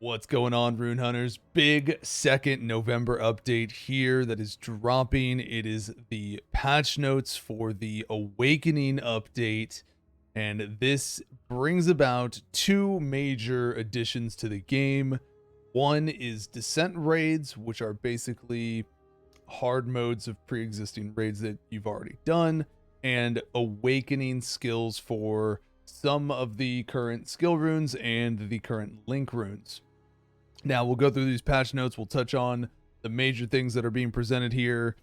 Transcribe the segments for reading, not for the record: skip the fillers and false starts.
What's going on, Rune Hunters? Big second November update here that is dropping. It is the patch notes for the Awakening update, and this brings about two major additions to the game. One is Descent raids, which are basically hard modes of pre-existing raids that you've already done, and Awakening skills for some of the current skill runes and the current link runes. Now, we'll go through these patch notes. We'll touch on the major things that are being presented here.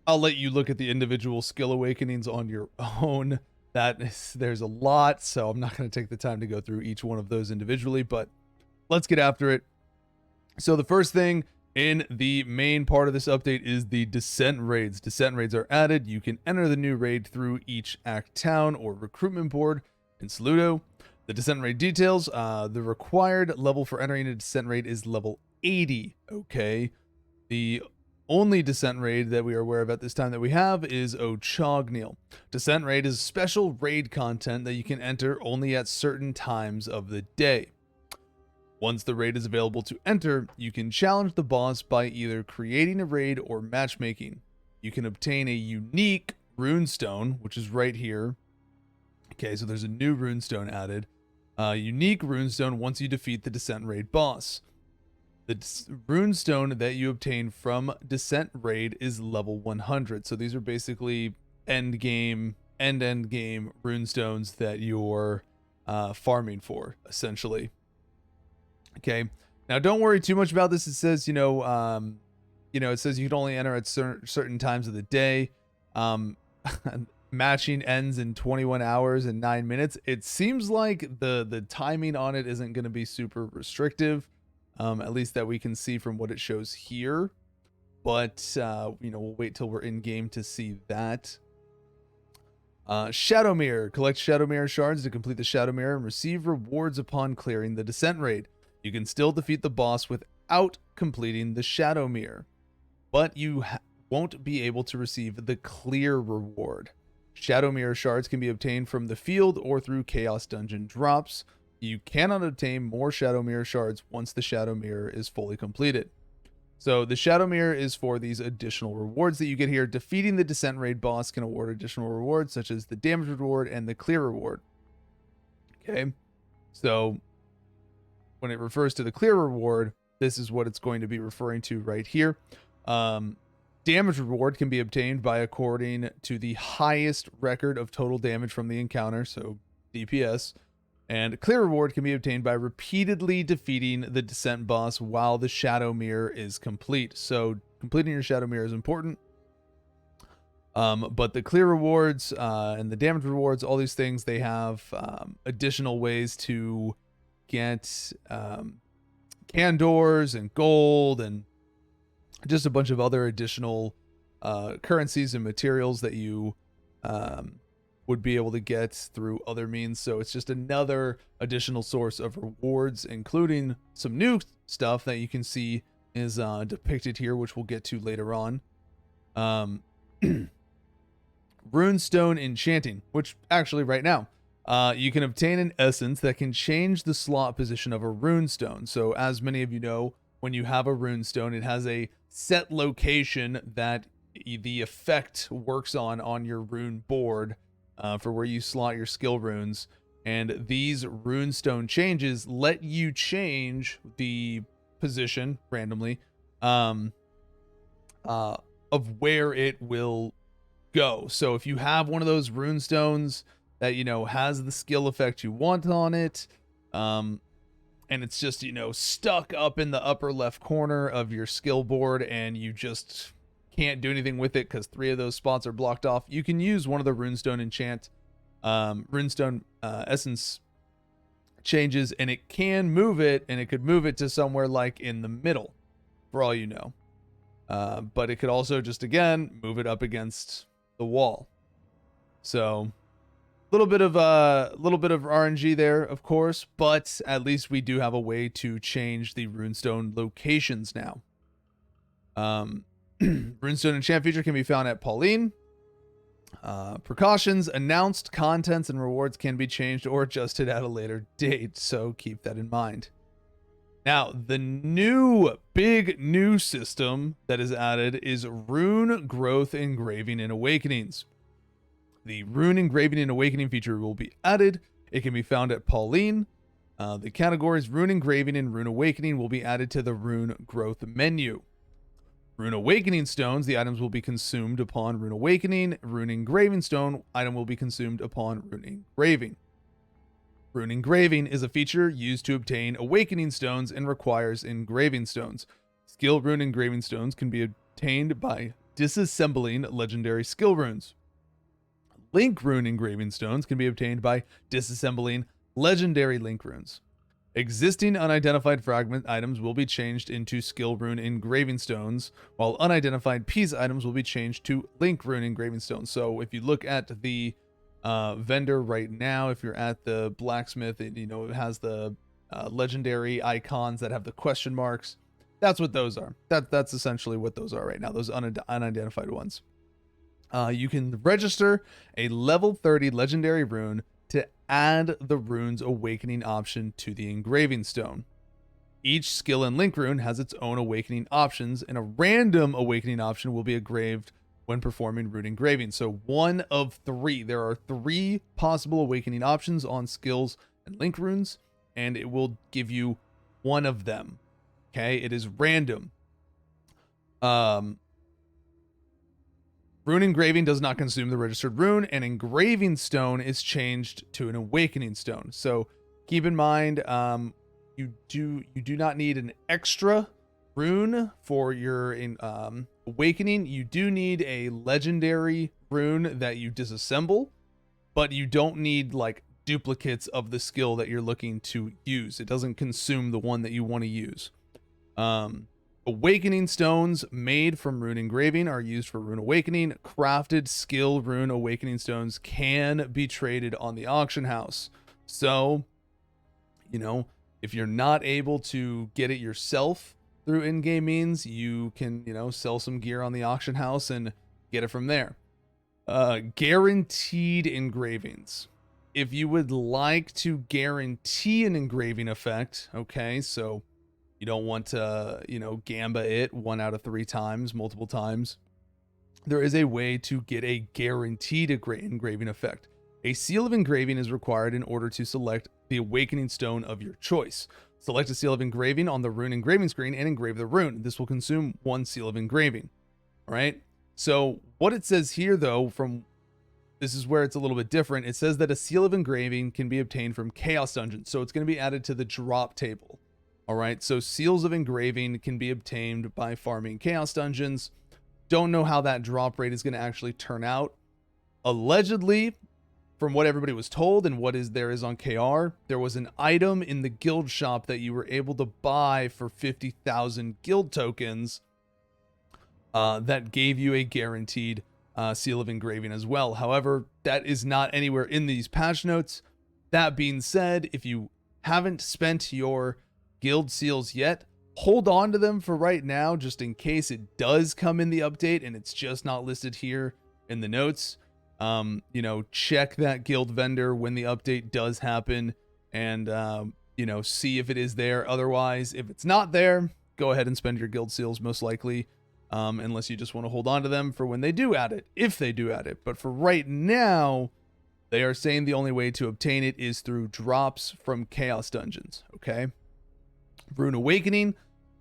I'll let you look at the individual skill awakenings on your own. There's a lot, so I'm not going to take the time to go through each one of those individually, but let's get after it. So the first thing in the main part of this update is the Descent raids. Descent raids are added. You can enter the new raid through each act town or recruitment board in Saludo. The Descent raid details, the required level for entering a Descent raid is level 80, okay? The only Descent raid that we are aware of at this time that we have is Ochogneal. Descent raid is special raid content that you can enter only at certain times of the day. Once the raid is available to enter, you can challenge the boss by either creating a raid or matchmaking. You can obtain a unique runestone, which is right here. Okay, so there's a new runestone added. Unique runestone once you defeat the Descent raid boss. The runestone that you obtain from Descent raid is level 100. So these are basically end game runestones that you're farming for, essentially. Okay, now don't worry too much about this. It says, it says you can only enter at certain times of the day. Matching ends in 21 hours and 9 minutes. It seems like the timing on it isn't going to be super restrictive, at least that we can see from what it shows here. But we'll wait till we're in game to see that. Shadow Mirror. Collect Shadow Mirror shards to complete the Shadow Mirror and receive rewards upon clearing the Descent raid. You can still defeat the boss without completing the Shadow Mirror, but you won't be able to receive the clear reward. Shadow Mirror shards can be obtained from the field or through Chaos Dungeon drops. You cannot obtain more Shadow Mirror shards once the Shadow Mirror is fully completed. So the Shadow Mirror is for these additional rewards that you get here. Defeating the Descent raid boss can award additional rewards such as the damage reward and the clear reward. Okay, so when it refers to the clear reward, this is what it's going to be referring to right here. Damage reward can be obtained by according to the highest record of total damage from the encounter, so DPS. And clear reward can be obtained by repeatedly defeating the Descent boss while the Shadow Mirror is complete. So completing your Shadow Mirror is important. But the clear rewards and the damage rewards, all these things, they have additional ways to get candors and gold and just a bunch of other additional currencies and materials that you would be able to get through other means. So it's just another additional source of rewards, including some new stuff that you can see is depicted here, which we'll get to later on. Runestone enchanting, which actually right now, you can obtain an essence that can change the slot position of a runestone. So as many of you know, when you have a runestone, it has a set location that the effect works on your rune board for where you slot your skill runes. And these runestone changes let you change the position randomly of where it will go. So if you have one of those runestones that has the skill effect you want on it, and it's just, stuck up in the upper left corner of your skill board and you just can't do anything with it because 3 of those spots are blocked off, you can use one of the runestone enchant, runestone essence changes, and it can move it, and it could move it to somewhere like in the middle, for all you know. But it could also just, again, move it up against the wall. So little bit of RNG there, of course, but at least we do have a way to change the runestone locations now. Runestone enchant feature can be found at Pauline. Precautions: announced contents and rewards can be changed or adjusted at a later date, so keep that in mind. Now, the big new system that is added is Rune Growth Engraving and Awakenings. The Rune Engraving and Awakening feature will be added. It can be found at Pauline. The categories Rune Engraving and Rune Awakening will be added to the Rune Growth menu. Rune Awakening stones, the items will be consumed upon Rune Awakening. Rune Engraving stone, item will be consumed upon Rune Engraving. Rune Engraving is a feature used to obtain Awakening stones and requires engraving stones. Skill Rune Engraving stones can be obtained by disassembling legendary skill runes. Link Rune Engraving stones can be obtained by disassembling legendary link runes. Existing unidentified fragment items will be changed into skill rune engraving stones, while unidentified piece items will be changed to link rune engraving stones. So if you look at the vendor right now, if you're at the blacksmith, it has the legendary icons that have the question marks. That's what those are. That's essentially what those are right now, those unidentified ones. You can register a level 30 legendary rune to add the rune's awakening option to the engraving stone. Each skill and link rune has its own awakening options, and a random awakening option will be engraved when performing rune engraving. So one of three. There are 3 possible awakening options on skills and link runes, and it will give you one of them. Okay, it is random. Rune engraving does not consume the registered rune, and engraving stone is changed to an awakening stone. So keep in mind, you do not need an extra rune for your awakening. You do need a legendary rune that you disassemble, but you don't need like duplicates of the skill that you're looking to use. It doesn't consume the one that you want to use. Awakening stones made from rune engraving are used for rune awakening. Crafted skill rune awakening stones can be traded on the auction house. So, if you're not able to get it yourself through in-game means, you can, sell some gear on the auction house and get it from there. Guaranteed engravings. If you would like to guarantee an engraving effect, okay, so you don't want to, gamba it 1 out of 3 times, multiple times. There is a way to get a guaranteed engraving effect. A seal of engraving is required in order to select the awakening stone of your choice. Select a seal of engraving on the rune engraving screen and engrave the rune. This will consume 1 seal of engraving. All right. So what it says here, though, this is where it's a little bit different. It says that a seal of engraving can be obtained from Chaos Dungeons. So it's going to be added to the drop table. All right, so seals of engraving can be obtained by farming Chaos Dungeons. Don't know how that drop rate is going to actually turn out. Allegedly, from what everybody was told and there is on KR, there was an item in the guild shop that you were able to buy for 50,000 guild tokens that gave you a guaranteed seal of engraving as well. However, that is not anywhere in these patch notes. That being said, if you haven't spent your guild seals yet, hold on to them for right now, just in case it does come in the update and it's just not listed here in the notes. Check that guild vendor when the update does happen and, see if it is there. Otherwise, if it's not there, go ahead and spend your guild seals most likely, unless you just want to hold on to them for when they do add it, if they do add it. But for right now, they are saying the only way to obtain it is through drops from Chaos Dungeons, okay? Rune Awakening.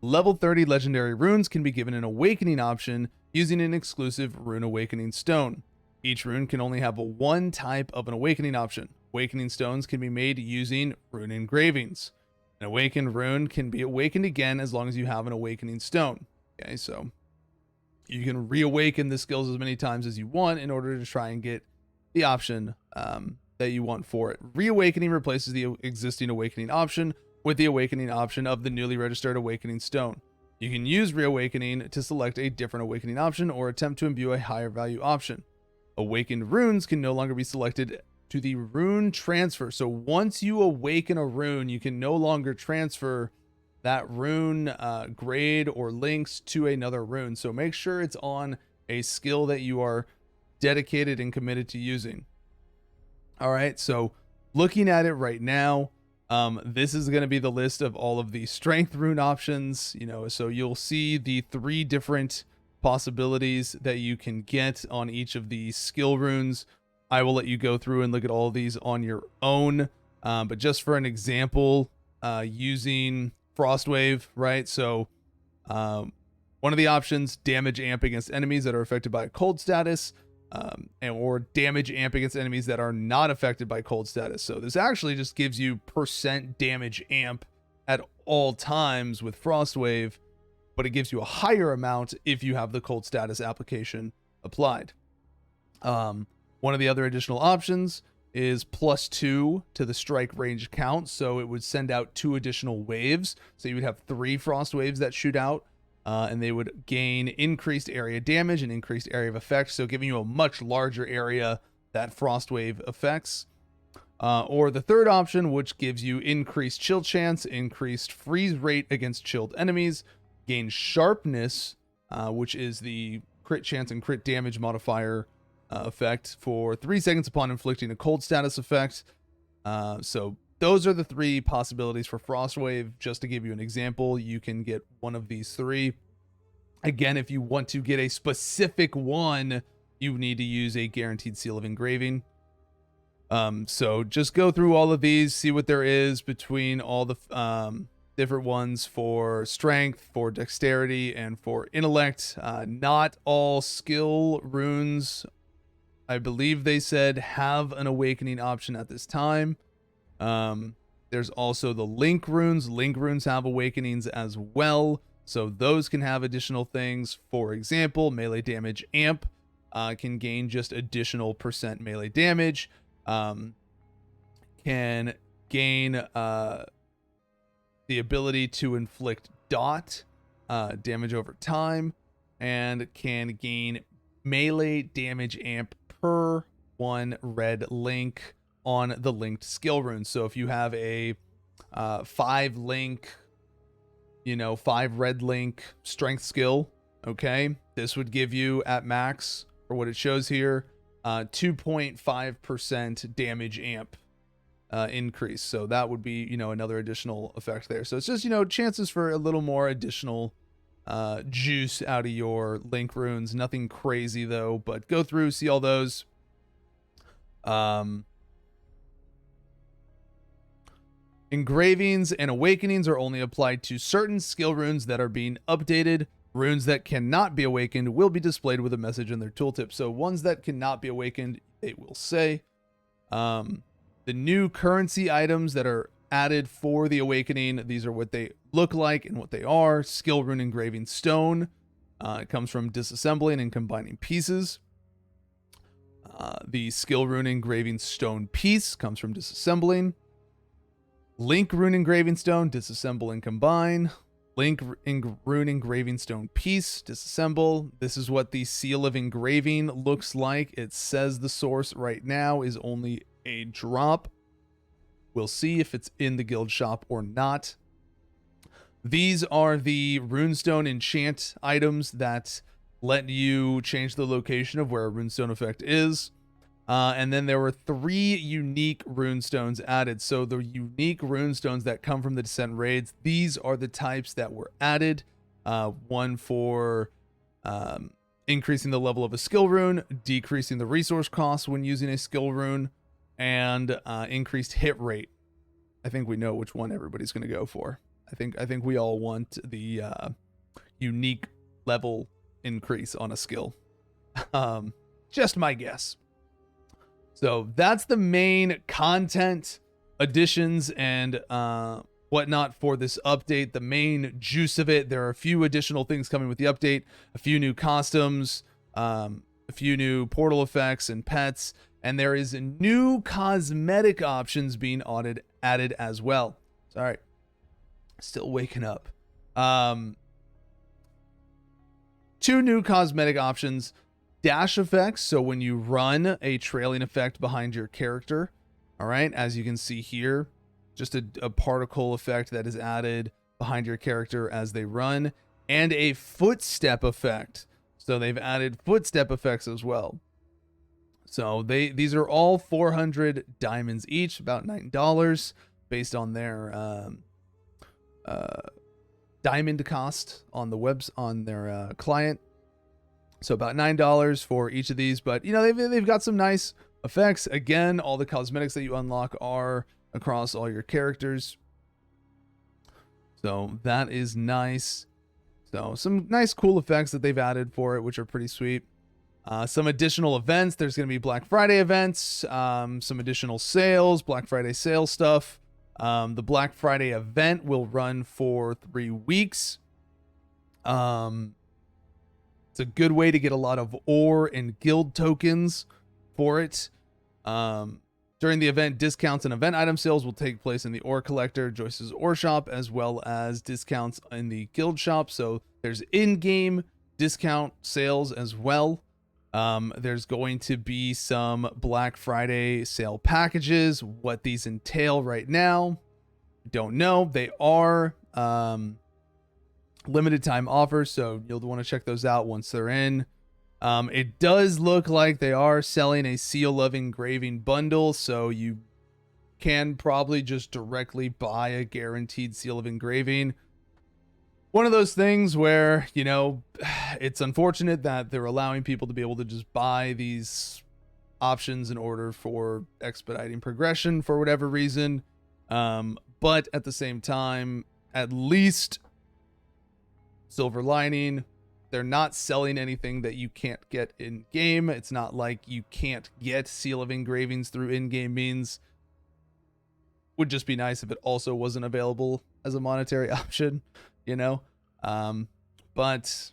Level 30 legendary runes can be given an awakening option using an exclusive Rune Awakening stone. Each rune can only have 1 type of an awakening option. Awakening stones can be made using rune engravings. An awakened rune can be awakened again as long as you have an awakening stone. Okay, so you can reawaken the skills as many times as you want in order to try and get the option that you want for it. Reawakening replaces the existing awakening option with the awakening option of the newly registered awakening stone. You can use reawakening to select a different awakening option or attempt to imbue a higher value option. Awakened runes can no longer be selected to the rune transfer. So once you awaken a rune, you can no longer transfer that rune grade or links to another rune. So make sure it's on a skill that you are dedicated and committed to using. All right, so looking at it right now, This is going to be the list of all of the strength rune options, so you'll see the 3 different possibilities that you can get on each of the skill runes. I will let you go through and look at all of these on your own. But just for an example, using Frostwave, right? So one of the options, damage amp against enemies that are affected by a cold status, or damage amp against enemies that are not affected by cold status. So this actually just gives you % damage amp at all times with Frostwave, but it gives you a higher amount if you have the cold status application applied. One of the other additional options is +2 to the strike range count, so it would send out 2 additional waves. So you would have 3 frost waves that shoot out, and they would gain increased area damage and increased area of effect, so giving you a much larger area that frost wave affects. Or the third option, which gives you increased chill chance, increased freeze rate against chilled enemies, gain sharpness, which is the crit chance and crit damage modifier effect for 3 seconds upon inflicting a cold status effect. So those are the 3 possibilities for Frostwave. Just to give you an example, you can get one of these 3. Again, if you want to get a specific one, you need to use a guaranteed seal of engraving. So just go through all of these, see what there is between all the different ones for strength, for dexterity, and for intellect. Not all skill runes, I believe they said, have an awakening option at this time. There's also the link runes. Link runes have awakenings as well, so those can have additional things. For example, melee damage amp can gain just additional % melee damage. Can gain the ability to inflict dot damage over time, and can gain melee damage amp per 1 red link on the linked skill rune. So if you have a 5 link, 5 red link strength skill, okay, this would give you at max, or what it shows here, 2.5% damage amp increase. So that would be, another additional effect there. So it's just, chances for a little more additional juice out of your link runes. Nothing crazy though, but go through, see all those. Engravings and awakenings are only applied to certain skill runes that are being updated. Runes that cannot be awakened will be displayed with a message in their tooltip. So ones that cannot be awakened, it will say. The new currency items that are added for the awakening, these are what they look like and what they are. Skill Rune Engraving Stone. It comes from disassembling and combining pieces. The Skill Rune Engraving Stone piece comes from disassembling. Link Rune Engraving Stone, disassemble and combine. Rune Engraving Stone piece, disassemble. This is what the Seal of Engraving looks like. It says the source right now is only a drop. We'll see if it's in the guild shop or not. These are the Runestone enchant items that let you change the location of where a runestone effect is. And then there were 3 unique runestones added. So the unique runestones that come from the Descent raids, these are the types that were added. One for increasing the level of a skill rune, decreasing the resource cost when using a skill rune, and increased hit rate. I think we know which one everybody's going to go for. I think we all want the unique level increase on a skill. Just my guess. So that's the main content, additions, and whatnot for this update. The main juice of it. There are a few additional things coming with the update. A few new costumes, a few new portal effects and pets, and there is new cosmetic options being added as well. Sorry, still waking up. 2 new cosmetic options. Dash effects, so when you run, a trailing effect behind your character. All right, as you can see here, just a particle effect that is added behind your character as they run, and a footstep effect. So they've added footstep effects as well. So these are all 400 diamonds each, about $9. based on their diamond cost on the webs on their client. So about $9 for each of these, but you know, they've got some nice effects. Again, all the cosmetics that you unlock are across all your characters. So that is nice. So some nice cool effects that they've added for it, which are pretty sweet. Some additional events. There's going to be Black Friday events, some additional sales, Black Friday sale stuff. The Black Friday event will run for 3 weeks. It's a good way to get a lot of ore and guild tokens for it. During the event, discounts and event item sales will take place in the ore collector, Joyce's ore shop, as well as discounts in the guild shop. So there's in-game discount sales as well. There's going to be some Black Friday sale packages. What these entail right now, don't know. They are limited time offers, so you'll want to check those out once they're in. It does look like they are selling a Seal of Engraving bundle, so you can probably just directly buy a guaranteed Seal of Engraving. One of those things where, you know, it's unfortunate that they're allowing people to be able to just buy these options in order for expediting progression for whatever reason. But at the same time, at least silver lining, they're not selling anything that you can't get in game. It's not like you can't get Seal of Engravings through in-game means. Would just be nice if it also wasn't available as a monetary option, you know. But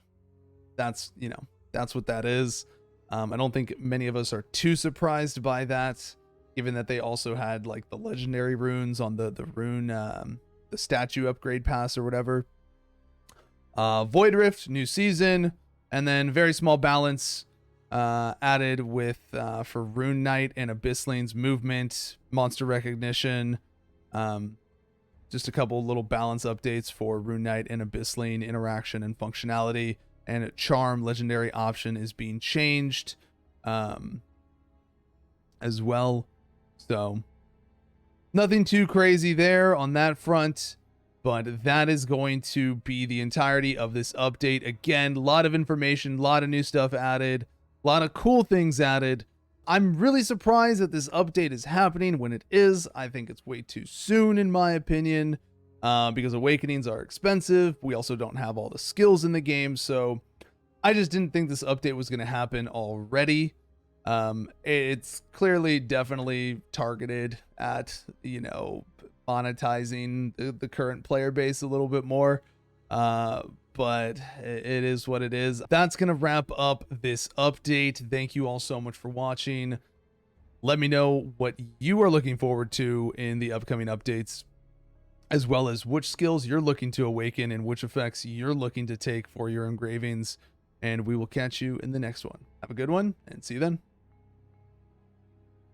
that's, you know, that's what that is. I don't think many of us are too surprised by that, given that they also had like the legendary runes on the rune, the statue upgrade pass or whatever. Void Rift, new season, and then very small balance added with for Rune Knight and Abyssling's movement, monster recognition, just a couple little balance updates for Rune Knight and Abyssling interaction and functionality, and Charm legendary option is being changed as well. So nothing too crazy there on that front. But that is going to be the entirety of this update. Again, a lot of information, a lot of new stuff added, a lot of cool things added. I'm really surprised that this update is happening when it is. I think it's way too soon, in my opinion, because Awakenings are expensive. We also don't have all the skills in the game, so I just didn't think this update was going to happen already. It's clearly definitely targeted at, you know, monetizing the current player base a little bit more, but it is what it is. That's gonna wrap up this update. Thank you all so much for watching. Let me know what you are looking forward to in the upcoming updates, as well as which skills you're looking to awaken and which effects you're looking to take for your engravings, and we will catch you in the next one. Have a good one and see you then.